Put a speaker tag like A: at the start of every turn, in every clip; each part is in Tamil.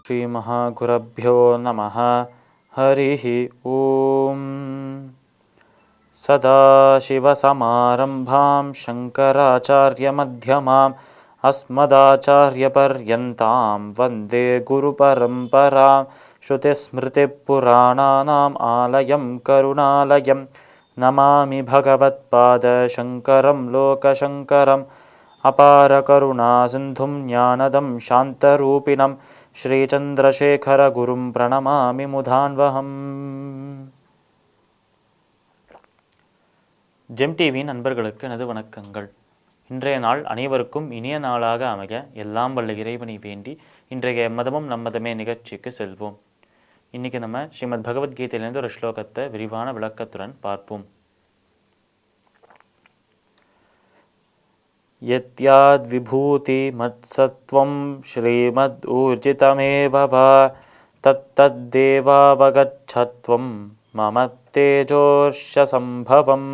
A: श्रीमहागुरुभ्यो नमः। हरिः ओम्। सदाशिवसमारम्भां शङ्कराचार्यमध्यमाम् अस्मदाचार्यपर्यन्तां वन्दे गुरुपरम्परां। श्रुतिस्मृतिपुराणानाम् आलयं करुणालयं नमामि भगवत्पादशङ्करं लोकशङ्करम्। अपारकरुणासिन्धुं ज्ञानदं शान्तरूपिणं श्रीचन्द्रशेखरगुरुं प्रणमामि मुदान्वहम्. ஜெம் டிவியின் நண்பர்களுக்கு எனது வணக்கங்கள். இன்றைய நாள் அனைவருக்கும் இனிய நாளாக அமைய எல்லாம் வல்ல இறைவனை வேண்டி இன்றைய மதமும் நம்மதமே நிகழ்ச்சிக்கு செல்வோம். இன்றைக்கி நம்ம ஸ்ரீமத் பகவத்கீதையிலேருந்து ஒரு ஸ்லோகத்தை விரிவான விளக்கத்துடன் பார்ப்போம். யத்யாத் விபூதி மத்சத்வம் ஸ்ரீமத் ஊர்ஜிதமேவ வா தத்தத்தேவாவகச்சத்வம் மம தேஜோர்ஷ சம்பவம்.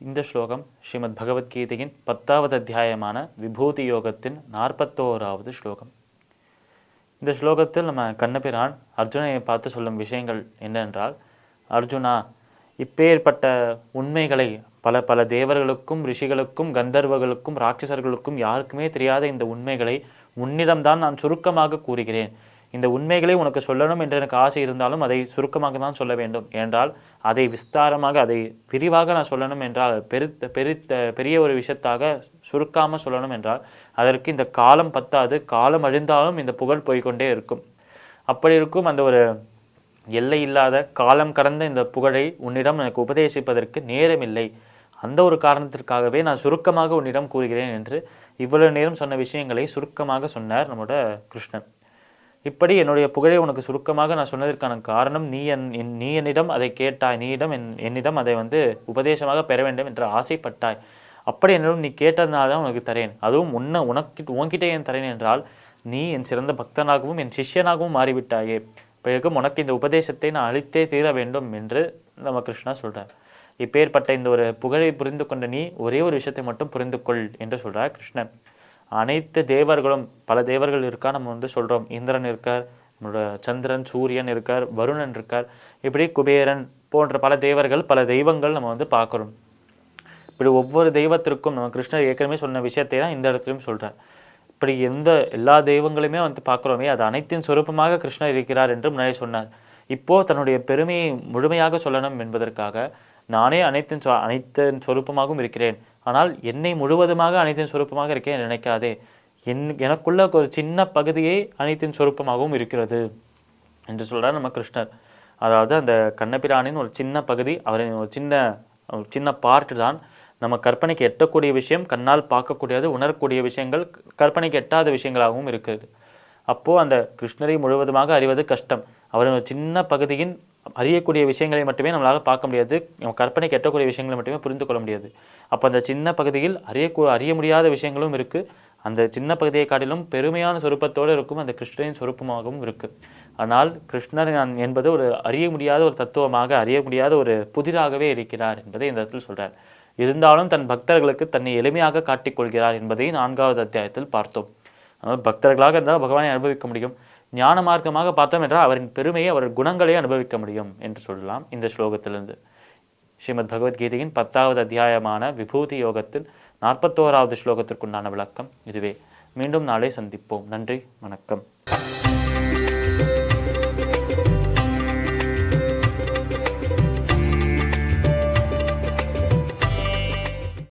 A: இந்த ஸ்லோகம் ஸ்ரீமத் பகவத்கீதையின் 10வது அத்தியாயமான விபூதி யோகத்தின் 41வது ஸ்லோகம். இந்த ஸ்லோகத்தில் நம்ம கண்ணபிரான் அர்ஜுனனை பார்த்து சொல்லும் விஷயங்கள் என்னென்றால், அர்ஜுனா, இப்பேற்பட்ட உண்மைகளை பல தேவர்களுக்கும் ரிஷிகளுக்கும் கந்தர்வர்களுக்கும் ராட்சசர்களுக்கும் யாருக்குமே தெரியாத இந்த உண்மைகளை உன்னிடம்தான் நான் சுருக்கமாக கூறுகிறேன். இந்த உண்மைகளை உனக்கு சொல்லணும் என்று எனக்கு ஆசை இருந்தாலும் அதை சுருக்கமாக தான் சொல்ல வேண்டும். என்றால் அதை விஸ்தாரமாக அதை விரிவாக நான் சொல்லணும் என்றால் பெரிய ஒரு விஷயத்தாக சுருக்காமல் சொல்லணும் என்றால் அதற்கு இந்த காலம் பத்தாது. காலம் அழிந்தாலும் இந்த புகழ் போய்கொண்டே இருக்கும். அப்படி இருக்கும் அந்த ஒரு எல்லை இல்லாத காலம் கடந்த இந்த புகழை உன்னிடம் எனக்கு உபதேசிப்பதற்கு நேரமில்லை. அந்த ஒரு காரணத்திற்காகவே நான் சுருக்கமாக உன்னிடம் கூறுகிறேன் என்று இவ்வளவு நேரம் சொன்ன விஷயங்களை சுருக்கமாக சொன்னார் நம்மோட கிருஷ்ணன். இப்படி என்னுடைய புகழை உனக்கு சுருக்கமாக நான் சொன்னதற்கான காரணம் நீ என்னிடம் அதை கேட்டாய். என்னிடம் அதை உபதேசமாக பெற வேண்டும் என்று ஆசைப்பட்டாய். அப்படி என்னிடம் நீ கேட்டதுனால தான் உனக்கு தரேன். அதுவும் உன்கிட்ட ஏன் தரேன் என்றால் நீ என் சிறந்த பக்தனாகவும் என் சிஷ்யனாகவும் மாறிவிட்டாயே. பிறகு உனக்கு இந்த உபதேசத்தை நான் அளித்தே தீர வேண்டும் என்று நம்ம கிருஷ்ணா சொல்கிறார். இப்பேற்பட்ட இந்த ஒரு புகழை புரிந்து கொண்ட நீ ஒரே ஒரு விஷயத்தை மட்டும் புரிந்து கொள் என்று சொல்கிறார் கிருஷ்ணன். அனைத்து தேவர்களும் பல தேவர்கள் இருக்கா, நம்ம சொல்கிறோம். இந்திரன் இருக்கார், நம்மளோட சந்திரன் சூரியன் இருக்கார், வருணன் இருக்கார், இப்படி குபேரன் போன்ற பல தேவர்கள் பல தெய்வங்கள் நம்ம பார்க்குறோம். இப்படி ஒவ்வொரு தெய்வத்திற்கும் நம்ம கிருஷ்ணர் ஏற்கனவே சொன்ன விஷயத்தை தான் இந்த இடத்துலையும் சொல்கிறார். இப்படி எல்லா தெய்வங்களுமே பார்க்குறோமே, அது அனைத்தின் சொரூபமாக கிருஷ்ணர் இருக்கிறார் என்று முன்னாடி சொன்னார். இப்போது தன்னுடைய பெருமையை முழுமையாக சொல்லணும் என்பதற்காக நானே அனைத்தின் சொரூபமாகவும் இருக்கிறேன், ஆனால் என்னை முழுவதுமாக அனைத்தின் சொரூபமாக இருக்கேன் நினைக்காதே. எனக்குள்ள ஒரு சின்ன பகுதியே அனைத்தின் சொரூபமாகவும் இருக்கிறது என்று சொல்கிறார் நம்ம கிருஷ்ணர். அதாவது அந்த கண்ணபிரானின் ஒரு சின்ன பகுதி, அவரின் ஒரு சின்ன பார்ட்டு தான் நம்ம கற்பனைக்கு எட்டக்கூடிய விஷயம், கண்ணால் பார்க்கக்கூடியது, உணரக்கூடிய விஷயங்கள் கற்பனைக்கு எட்டாத விஷயங்களாகவும் இருக்குது. அப்போது அந்த கிருஷ்ணரை முழுவதுமாக அறிவது கஷ்டம். அவரின் ஒரு சின்ன பகுதியின் அறியக்கூடிய விஷயங்களை மட்டுமே நம்மளால் பார்க்க முடியாது, நம்ம கற்பனைக்கு எட்டக்கூடிய விஷயங்களை மட்டுமே புரிந்து கொள்ள முடியாது. அப்போ அந்த சின்ன பகுதியில் அறிய முடியாத விஷயங்களும் இருக்குது. அந்த சின்ன பகுதியை காட்டிலும் பெருமையான சொரூபத்தோடு இருக்கும் அந்த கிருஷ்ணரின் சொரூபமாகவும் இருக்குது. ஆனால் கிருஷ்ணர் என்பது ஒரு அறிய முடியாத ஒரு தத்துவமாக, அறிய முடியாத ஒரு புதிராகவே இருக்கிறார் என்பதை இந்த இடத்தில் சொல்கிறார். இருந்தாலும் தன் பக்தர்களுக்கு தன்னை எளிமையாக காட்டிக்கொள்கிறார் என்பதை 4வது அத்தியாயத்தில் பார்த்தோம். அதனால் பக்தர்களாக இருந்தால் பகவானை அனுபவிக்க முடியும். ஞான மார்க்கமாக பார்த்தோம் என்றால் அவரின் பெருமையை, அவர் குணங்களை அனுபவிக்க முடியும் என்று சொல்லலாம். இந்த ஸ்லோகத்திலிருந்து ஸ்ரீமத் பகவத்கீதையின் 10வது அத்தியாயமான விபூதி யோகத்தின் 41வது ஸ்லோகத்திற்குண்டான விளக்கம் இதுவே. மீண்டும் நாளை சந்திப்போம். நன்றி, வணக்கம்.